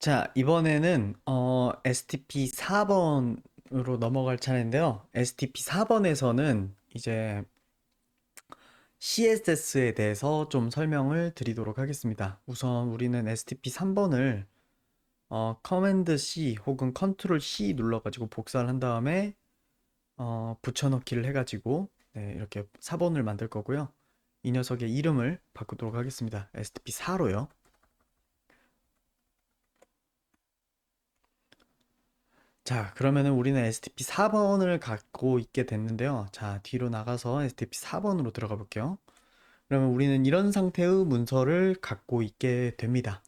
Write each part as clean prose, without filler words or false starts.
자, 이번에는 STP 4번으로 넘어갈 차례인데요. STP 4번에서는 이제 CSS에 대해서 좀 설명을 드리도록 하겠습니다. 우선 우리는 STP 3번을 커맨드 C 혹은 컨트롤 C 눌러가지고 복사를 한 다음에 붙여넣기를 해가지고 네, 이렇게 4번을 만들 거고요. 이 녀석의 이름을 바꾸도록 하겠습니다. STP 4로요. 자, 그러면은 우리는 STP 4번을 갖고 있게 됐는데요. 자, 뒤로 나가서 STP 4번으로 들어가 볼게요. 그러면 우리는 이런 상태의 문서를 갖고 있게 됩니다.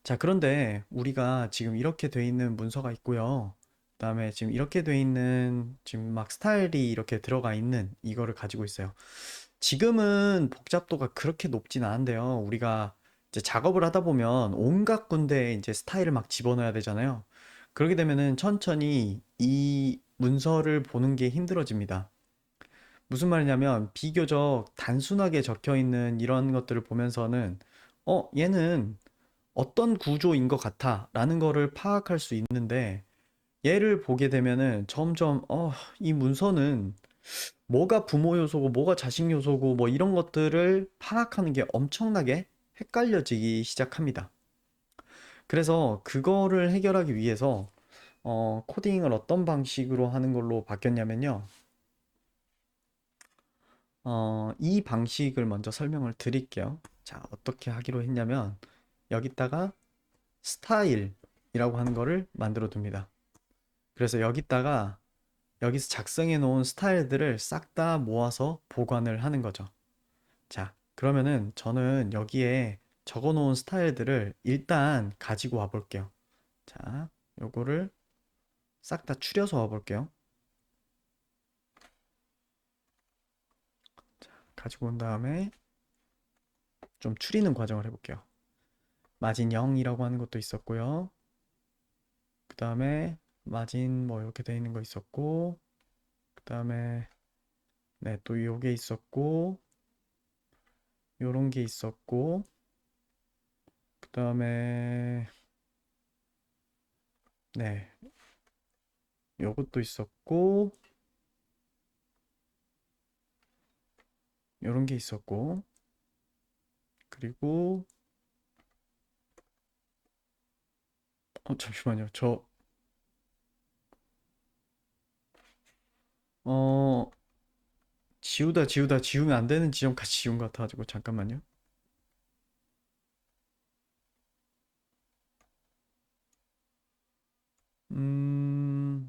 자, 그런데 우리가 지금 이렇게 돼 있는 문서가 있고요. 그다음에 지금 이렇게 돼 있는 지금 막 스타일이 이렇게 들어가 있는 이거를 가지고 있어요. 지금은 복잡도가 그렇게 높진 않은데요. 우리가 이제 작업을 하다 보면 온갖 군데 이제 스타일을 막 집어넣어야 되잖아요. 그렇게 되면은 천천히 이 문서를 보는 게 힘들어집니다. 무슨 말이냐면 비교적 단순하게 적혀 있는 이런 것들을 보면서는 얘는 어떤 구조인 것 같아 라는 거를 파악할 수 있는데 얘를 보게 되면은 점점 이 문서는 뭐가 부모 요소고 뭐가 자식 요소고 뭐 이런 것들을 파악하는 게 엄청나게 헷갈려지기 시작합니다. 그래서 그거를 해결하기 위해서 코딩을 어떤 방식으로 하는 걸로 바뀌었냐면요. 이 방식을 먼저 설명을 드릴게요. 자, 어떻게 하기로 했냐면 여기다가 스타일이라고 하는 거를 만들어 둡니다. 그래서 여기다가 여기서 작성해 놓은 스타일들을 싹 다 모아서 보관을 하는 거죠. 자, 그러면은 저는 여기에 적어 놓은 스타일들을 일단 가지고 와 볼게요. 자, 요거를 싹 다 추려서 와 볼게요. 가지고 온 다음에 좀 추리는 과정을 해볼게요. 마진 0이라고 하는 것도 있었고요. 그 다음에 마진 뭐 이렇게 돼 있는 거 있었고, 그 다음에 네, 또 요게 있었고, 요런 게 있었고, 그 다음에 네, 요것도 있었고, 요런 게 있었고, 그리고 잠시만요. 어, 지우면 안 되는 지점까지 지운 것 같아가지고 잠깐만요.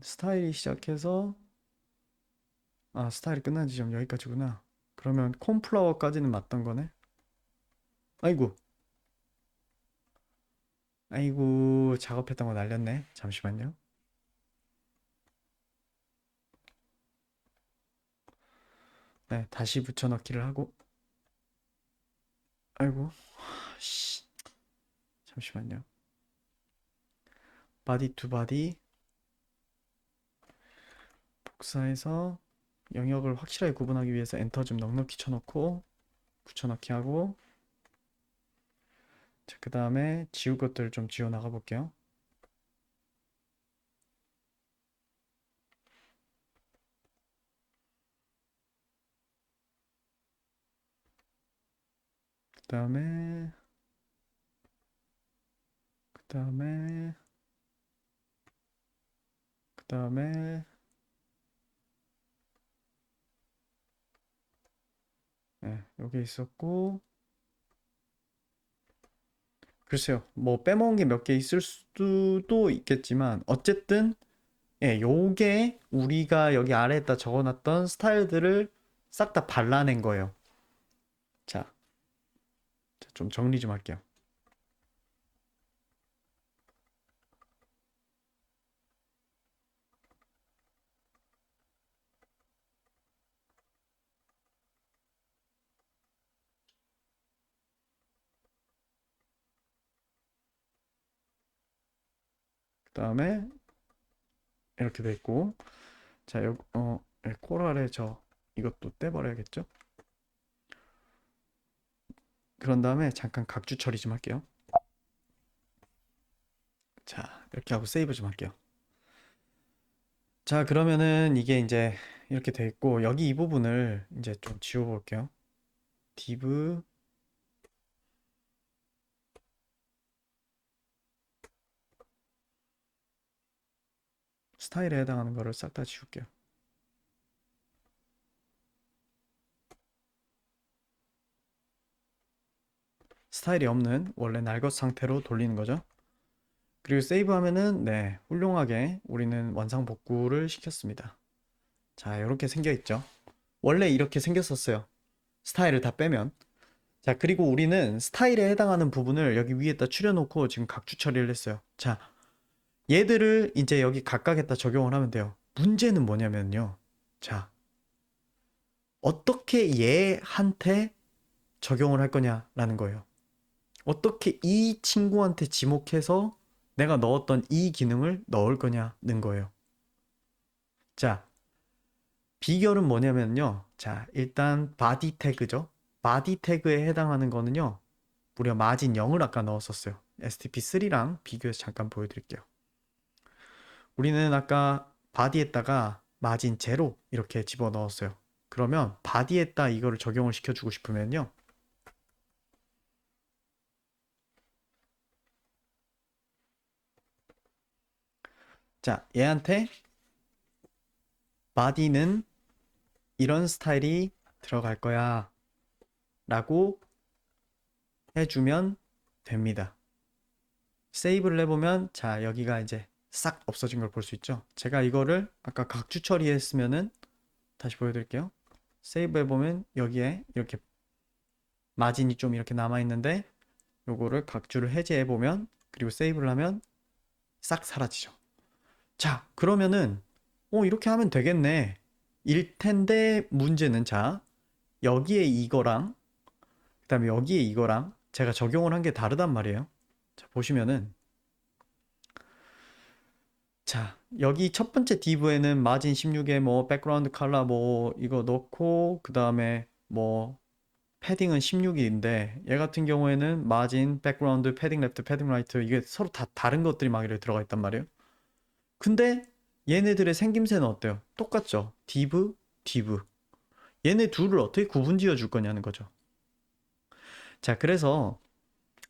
스타일이 시작해서 스타일이 끝난 지점 여기까지구나. 그러면 콘플라워까지는 맞던 거네. 아이고, 아이고, 작업했던 거 날렸네. 잠시만요. 네, 다시 붙여넣기를 하고. 아이고, 씨, 잠시만요. 바디 투 바디 복사해서 영역을 확실하게 구분하기 위해서 엔터 좀 넉넉히 쳐놓고 붙여넣기 하고. 자, 그 다음에 지울 것들을 좀 지워 나가 볼게요. 그 다음에, 그 다음에, 그 다음에, 네, 여기 있었고, 글쎄요, 뭐 빼먹은 게 몇 개 있을 수도 있겠지만, 어쨌든, 예, 요게 우리가 여기 아래에다 적어놨던 스타일들을 싹 다 발라낸 거예요. 자, 좀 정리 좀 할게요. 그 다음에, 이렇게 돼 있고, 자, 예, 코랄에 이것도 떼버려야겠죠? 그런 다음에 잠깐 각주 처리 좀 할게요. 자, 이렇게 하고 세이브 좀 할게요. 자, 그러면은 이게 이제 이렇게 돼 있고, 여기 이 부분을 이제 좀 지워 볼게요. div 스타일에 해당하는 거를 싹 다 지울게요. 스타일이 없는 원래 날 것 상태로 돌리는 거죠. 그리고 세이브 하면은 네, 훌륭하게 우리는 원상 복구를 시켰습니다. 자, 이렇게 생겨 있죠. 원래 이렇게 생겼었어요. 스타일을 다 빼면. 자, 그리고 우리는 스타일에 해당하는 부분을 여기 위에다 추려놓고 지금 각주 처리를 했어요. 자, 얘들을 이제 여기 각각에다 적용을 하면 돼요. 문제는 뭐냐면요. 자, 어떻게 얘한테 적용을 할 거냐라는 거예요. 어떻게 이 친구한테 지목해서 내가 넣었던 이 기능을 넣을 거냐는 거예요. 자, 비결은 뭐냐면요. 자, 일단 바디 태그죠. 바디 태그에 해당하는 거는요. 우리가 마진 0을 아까 넣었었어요. STP3랑 비교해서 잠깐 보여드릴게요. 우리는 아까 바디에다가 마진 제로 이렇게 집어넣었어요. 그러면 바디에다 이거를 적용을 시켜주고 싶으면요. 자, 얘한테 바디는 이런 스타일이 들어갈 거야 라고 해주면 됩니다. 세이브를 해보면 자, 여기가 이제 싹 없어진 걸 볼 수 있죠. 제가 이거를 아까 각주 처리했으면은 다시 보여드릴게요. 세이브 해보면 여기에 이렇게 마진이 좀 이렇게 남아있는데 요거를 각주를 해제해보면 그리고 세이브를 하면 싹 사라지죠. 자, 그러면은 이렇게 하면 되겠네 일 텐데 문제는 자, 여기에 이거랑 그 다음에 여기에 이거랑 제가 적용을 한 게 다르단 말이에요. 자, 보시면은 자, 여기 첫 번째 div에는 마진 16에 뭐 백그라운드 컬러 뭐 이거 넣고 그 다음에 뭐 패딩은 16인데 얘 같은 경우에는 마진, 백그라운드, 패딩 레프트, 패딩 라이트 이게 서로 다 다른 것들이 막 이렇게 들어가 있단 말이에요. 근데 얘네들의 생김새는 어때요? 똑같죠? div. 얘네 둘을 어떻게 구분지어 줄 거냐는 거죠. 자, 그래서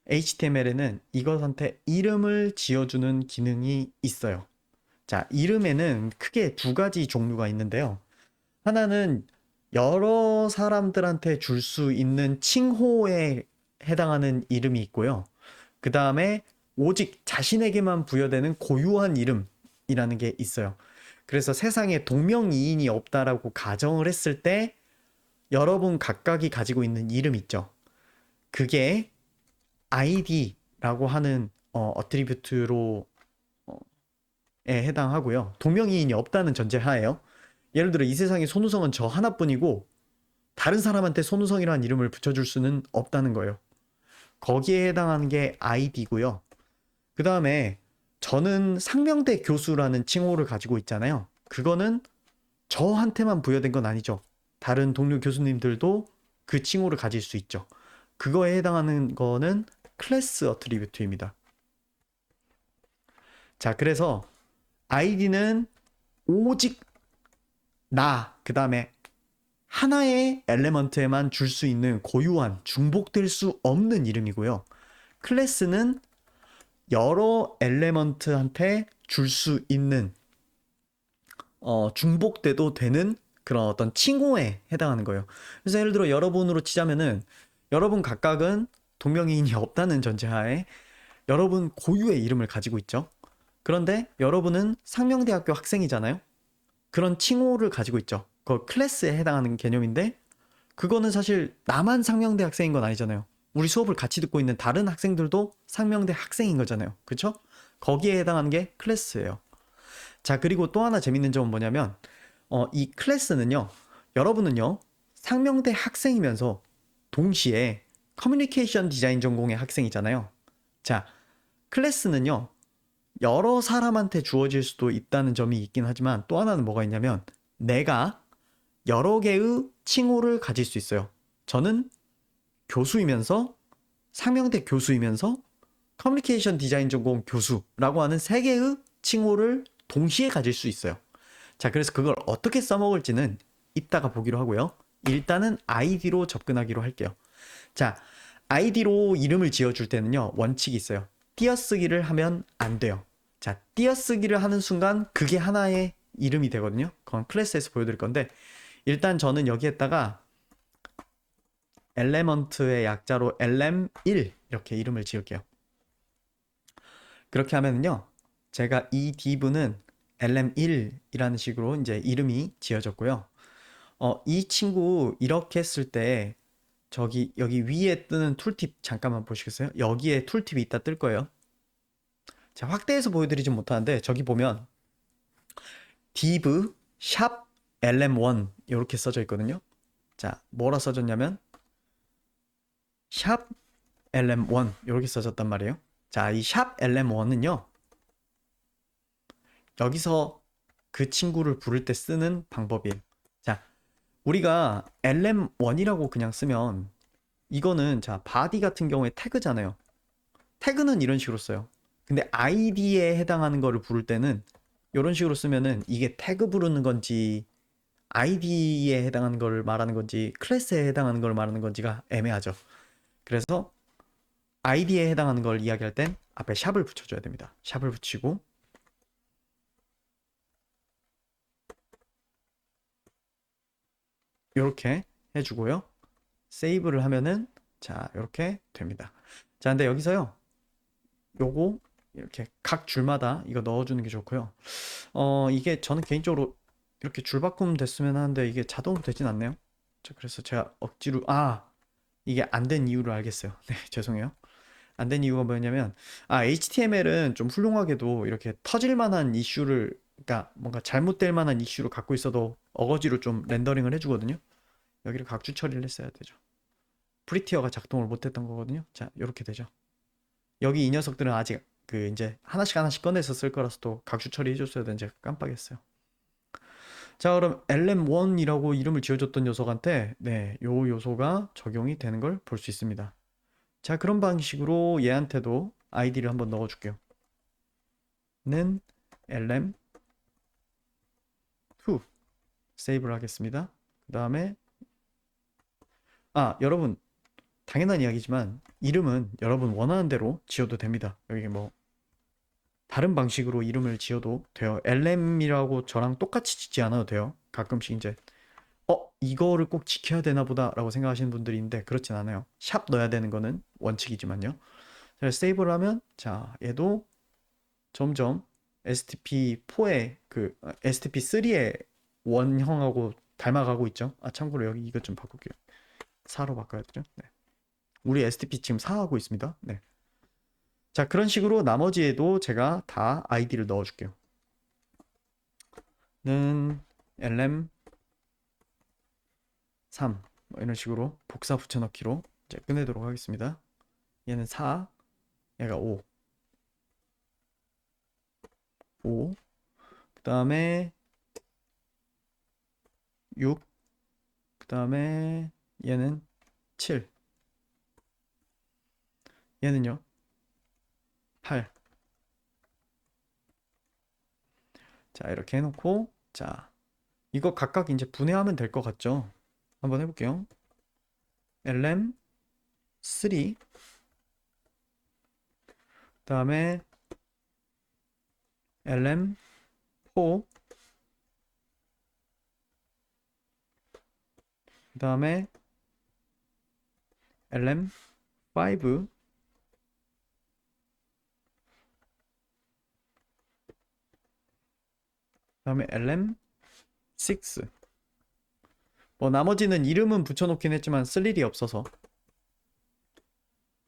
HTML에는 이것한테 이름을 지어주는 기능이 있어요. 자, 이름에는 크게 두 가지 종류가 있는데요. 하나는 여러 사람들한테 줄 수 있는 칭호에 해당하는 이름이 있고요. 그 다음에 오직 자신에게만 부여되는 고유한 이름이라는 게 있어요. 그래서 세상에 동명이인이 없다라고 가정을 했을 때 여러분 각각이 가지고 있는 이름 있죠. 그게 ID라고 하는 어트리뷰트로 에 해당하고요. 동명이인이 없다는 전제하에요. 예를 들어 이 세상에 손우성은 저 하나뿐이고 다른 사람한테 손우성이라는 이름을 붙여줄 수는 없다는 거예요. 거기에 해당하는 게 ID고요. 그 다음에 저는 상명대 교수라는 칭호를 가지고 있잖아요. 그거는 저한테만 부여된 건 아니죠. 다른 동료 교수님들도 그 칭호를 가질 수 있죠. 그거에 해당하는 거는 클래스 어트리뷰트입니다. 자, 그래서 ID는 오직 그 다음에 하나의 엘레먼트에만 줄 수 있는 고유한 중복될 수 없는 이름이고요. 클래스는 여러 엘레먼트한테 줄 수 있는 중복돼도 되는 그런 어떤 칭호에 해당하는 거예요. 그래서 예를 들어 여러분으로 치자면은 여러분 각각은 동명이인이 없다는 전제하에 여러분 고유의 이름을 가지고 있죠. 그런데 여러분은 상명대학교 학생이잖아요. 그런 칭호를 가지고 있죠. 그 클래스에 해당하는 개념인데 그거는 사실 나만 상명대 학생인 건 아니잖아요. 우리 수업을 같이 듣고 있는 다른 학생들도 상명대 학생인 거잖아요. 그쵸? 거기에 해당하는 게 클래스예요. 자, 그리고 또 하나 재밌는 점은 뭐냐면 이 클래스는요. 여러분은요. 상명대 학생이면서 동시에 커뮤니케이션 디자인 전공의 학생이잖아요. 자, 클래스는요. 여러 사람한테 주어질 수도 있다는 점이 있긴 하지만 또 하나는 뭐가 있냐면 내가 여러 개의 칭호를 가질 수 있어요. 저는 교수이면서 상명대 교수이면서 커뮤니케이션 디자인 전공 교수라고 하는 세 개의 칭호를 동시에 가질 수 있어요. 자, 그래서 그걸 어떻게 써먹을지는 이따가 보기로 하고요. 일단은 아이디로 접근하기로 할게요. 자, 아이디로 이름을 지어줄 때는요, 원칙이 있어요. 띄어쓰기를 하면 안 돼요. 자, 띄어쓰기를 하는 순간 그게 하나의 이름이 되거든요. 그건 클래스에서 보여드릴 건데, 일단 저는 여기에다가 엘레먼트의 약자로 elem1 이렇게 이름을 지을게요. 그렇게 하면은요, 제가 이 div는 elem1이라는 식으로 이제 이름이 지어졌고요. 이 친구 이렇게 했을 때 저기 여기 위에 뜨는 툴팁 잠깐만 보시겠어요? 여기에 툴팁이 있다 뜰 거예요. 자, 확대해서 보여드리진 못하는데 저기 보면 div 샵 lm1 이렇게 써져 있거든요. 자, 뭐라 써졌냐면 샵 lm1 이렇게 써졌단 말이에요. 자, 이 샵 lm1은요. 여기서 그 친구를 부를 때 쓰는 방법이에요. 자, 우리가 lm1이라고 그냥 쓰면 이거는 자, body 같은 경우에 태그잖아요. 태그는 이런 식으로 써요. 근데 id에 해당하는 거를 부를 때는 이런 식으로 쓰면은 이게 태그 부르는 건지 id에 해당하는 걸 말하는 건지 클래스에 해당하는 걸 말하는 건지가 애매하죠. 그래서 id에 해당하는 걸 이야기할 땐 앞에 샵을 붙여줘야 됩니다. 샵을 붙이고 이렇게 해주고요. 세이브를 하면은 자 이렇게 됩니다. 자, 근데 여기서요 요거 이렇게 각 줄마다 이거 넣어주는 게 좋고요. 이게 저는 개인적으로 이렇게 줄 바꾸면 됐으면 하는데 이게 자동으로 되진 않네요. 자, 그래서 제가 억지로 이게 안 된 이유를 알겠어요. 네, 죄송해요. 안 된 이유가 뭐냐면 HTML은 좀 훌륭하게도 이렇게 터질 만한 이슈를 그러니까 뭔가 잘못될 만한 이슈를 갖고 있어도 어거지로 좀 렌더링을 해주거든요. 여기를 각주 처리를 했어야 되죠. 프리티어가 작동을 못했던 거거든요. 자, 이렇게 되죠. 여기 이 녀석들은 아직 그 이제 하나씩 하나씩 꺼내서 쓸 거라서 또 각주 처리해줬어야 되는데 깜빡했어요. 자, 그럼 lm1이라고 이름을 지어줬던 녀석한테 네, 요 요소가 적용이 되는 걸 볼 수 있습니다. 자, 그런 방식으로 얘한테도 아이디를 한번 넣어줄게요. 는 lm2 세이브를 하겠습니다. 그 다음에 여러분 당연한 이야기지만 이름은 여러분 원하는 대로 지어도 됩니다. 여기 뭐 다른 방식으로 이름을 지어도 돼요. LM이라고 저랑 똑같이 짓지 않아도 돼요. 가끔씩 이제 이거를 꼭 지켜야 되나 보다라고 생각하시는 분들이 있는데 그렇진 않아요. 샵 넣어야 되는 거는 원칙이지만요. 자, 세이브를 하면 자, 얘도 점점 STP4의 STP3의 원형하고 닮아가고 있죠. 참고로 여기 이것 좀 바꿀게요. 4로 바꿔야 되죠. 네. 우리 STP 지금 4 하고 있습니다. 네. 자, 그런 식으로 나머지에도 제가 다 아이디를 넣어줄게요. 는 lm3 뭐 이런 식으로 복사 붙여넣기로 이제 끝내도록 하겠습니다. 얘는 4, 얘가 5, 그 다음에 6, 그 다음에 얘는 7, 얘는요 8. 자, 이렇게 해놓고 자, 이거 각각 이제 분해하면 될 것 같죠? 한번 해볼게요. lm3, 그 다음에 lm4, 그 다음에 lm5, 그 다음에 lm6. 뭐 나머지는 이름은 붙여놓긴 했지만 쓸 일이 없어서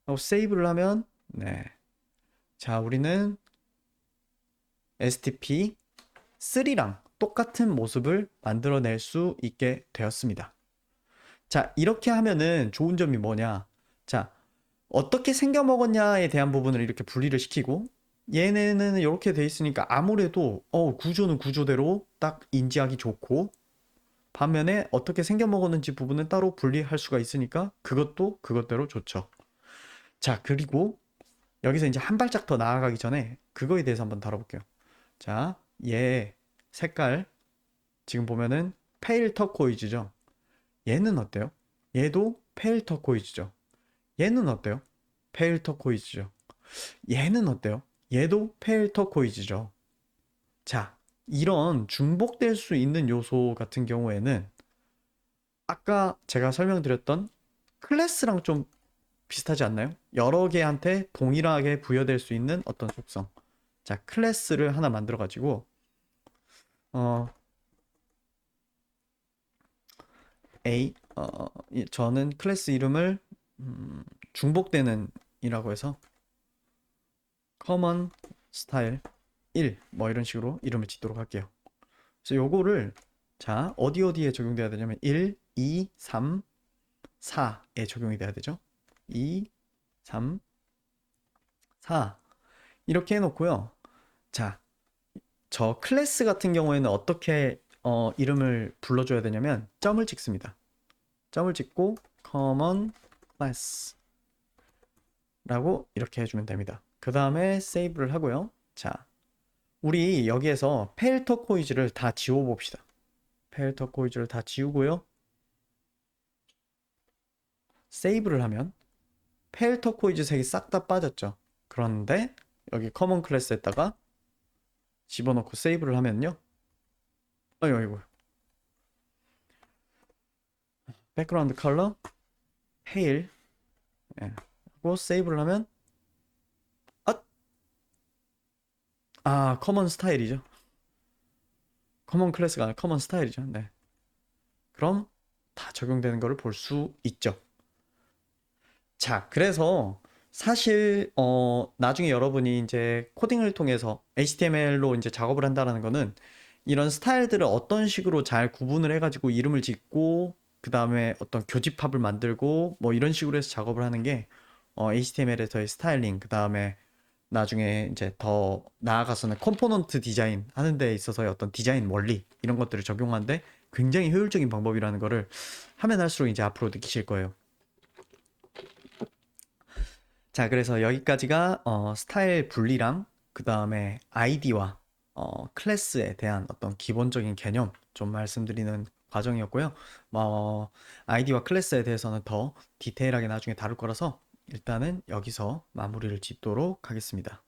하고 세이브를 하면 네. 자, 우리는 STP3랑 똑같은 모습을 만들어낼 수 있게 되었습니다. 자, 이렇게 하면은 좋은 점이 뭐냐? 자, 어떻게 생겨 먹었냐에 대한 부분을 이렇게 분리를 시키고 얘네는 이렇게 돼 있으니까 아무래도 구조는 구조대로 딱 인지하기 좋고 반면에 어떻게 생겨 먹었는지 부분은 따로 분리할 수가 있으니까 그것도 그것대로 좋죠. 자, 그리고 여기서 이제 한 발짝 더 나아가기 전에 그거에 대해서 한번 다뤄볼게요. 자, 얘 색깔 지금 보면은 페일 터코이즈죠. 얘는 어때요? 얘도 페일 터코이즈죠. 얘는 어때요? 페일 터코이즈죠. 얘는 어때요? 얘도 페일 터코이즈죠. 자, 이런 중복될 수 있는 요소 같은 경우에는 아까 제가 설명드렸던 클래스랑 좀 비슷하지 않나요? 여러 개한테 동일하게 부여될 수 있는 어떤 속성. 자, 클래스를 하나 만들어 가지고 어 저는 클래스 이름을 중복되는 이라고 해서 common style 1 뭐 이런 식으로 이름을 짓도록 할게요. 그래서 요거를 자, 어디에 적용돼야 되냐면 1, 2, 3, 4에 적용이 돼야 되죠. 2, 3, 4 이렇게 해놓고요. 자, 저 클래스 같은 경우에는 어떻게 이름을 불러줘야 되냐면 점을 찍습니다. 점을 찍고 common class 라고 이렇게 해주면 됩니다. 그 다음에 세이브를 하고요. 자, 우리 여기에서 페일 터코이즈를 다 지워봅시다. 페일 터코이즈를 다 지우고요. 세이브를 하면 페일 터코이즈 색이 싹 다 빠졌죠. 그런데 여기 커먼 클래스에다가 집어넣고 세이브를 하면요. 어이구, 백그라운드 컬러 페일 예, 하고 세이브를 하면 아, 커먼 스타일이죠. 커먼 클래스가 아니라 커먼 스타일이죠. 네. 그럼 다 적용되는 거를 볼 수 있죠. 자, 그래서 사실 나중에 여러분이 이제 코딩을 통해서 HTML로 이제 작업을 한다는 거는 이런 스타일들을 어떤 식으로 잘 구분을 해가지고 이름을 짓고 그 다음에 어떤 교집합을 만들고 뭐 이런 식으로 해서 작업을 하는 게 HTML에서의 스타일링 그 다음에 나중에 이제 더 나아가서는 컴포넌트 디자인 하는 데 있어서의 어떤 디자인 원리 이런 것들을 적용하는데 굉장히 효율적인 방법이라는 거를 하면 할수록 이제 앞으로 느끼실 거예요. 자, 그래서 여기까지가 스타일 분리랑 그 다음에 아이디와 클래스에 대한 어떤 기본적인 개념 좀 말씀드리는 과정이었고요. 어, 아이디와 클래스에 대해서는 더 디테일하게 나중에 다룰 거라서 일단은 여기서 마무리를 짓도록 하겠습니다.